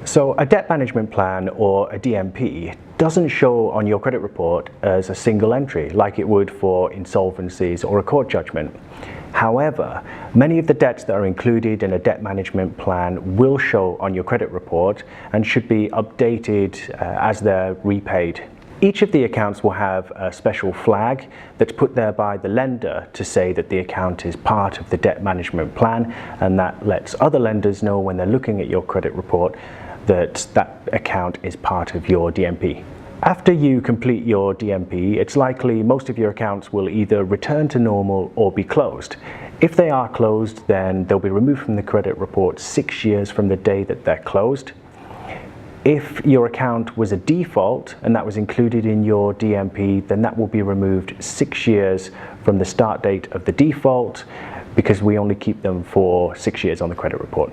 So a debt management plan, or a DMP, doesn't show on your credit report as a single entry like it would for insolvencies or a court judgment. However, many of the debts that are included in a debt management plan will show on your credit report and should be updated as they're repaid. Each of the accounts will have a special flag that's put there by the lender to say that the account is part of the debt management plan, and that lets other lenders know when they're looking at your credit report that that account is part of your DMP. After you complete your DMP, it's likely most of your accounts will either return to normal or be closed. If they are closed, then they'll be removed from the credit report 6 years from the day that they're closed. If your account was a default and that was included in your DMP, then that will be removed 6 years from the start date of the default, because we only keep them for 6 years on the credit report.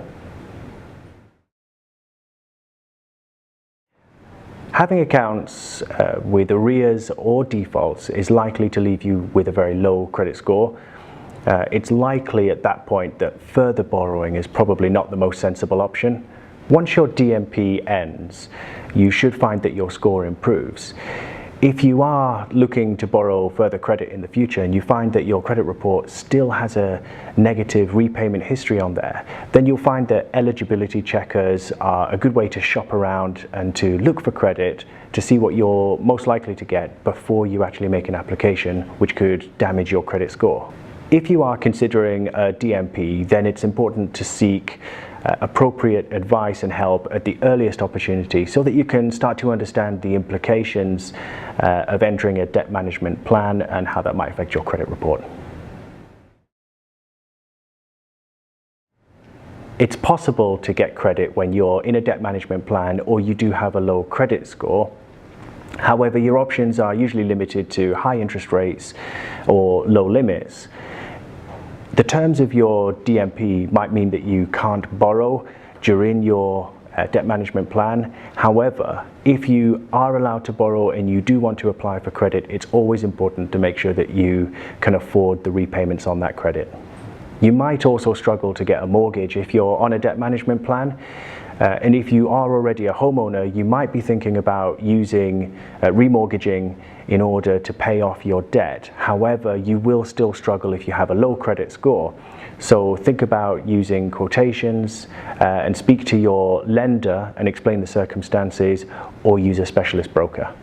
Having accounts with arrears or defaults is likely to leave you with a very low credit score. It's likely at that point that further borrowing is probably not the most sensible option. Once your DMP ends, you should find that your score improves. If you are looking to borrow further credit in the future and you find that your credit report still has a negative repayment history on there, then you'll find that eligibility checkers are a good way to shop around and to look for credit to see what you're most likely to get before you actually make an application, which could damage your credit score. If you are considering a DMP, then it's important to seek appropriate advice and help at the earliest opportunity so that you can start to understand the implications of entering a debt management plan and how that might affect your credit report. It's possible to get credit when you're in a debt management plan or you do have a low credit score. However, your options are usually limited to high interest rates or low limits. The terms of your DMP might mean that you can't borrow during your debt management plan. However, if you are allowed to borrow and you do want to apply for credit, it's always important to make sure that you can afford the repayments on that credit. You might also struggle to get a mortgage if you're on a debt management plan. And if you are already a homeowner, you might be thinking about using remortgaging in order to pay off your debt. However, you will still struggle if you have a low credit score. So think about using quotations and speak to your lender and explain the circumstances, or use a specialist broker.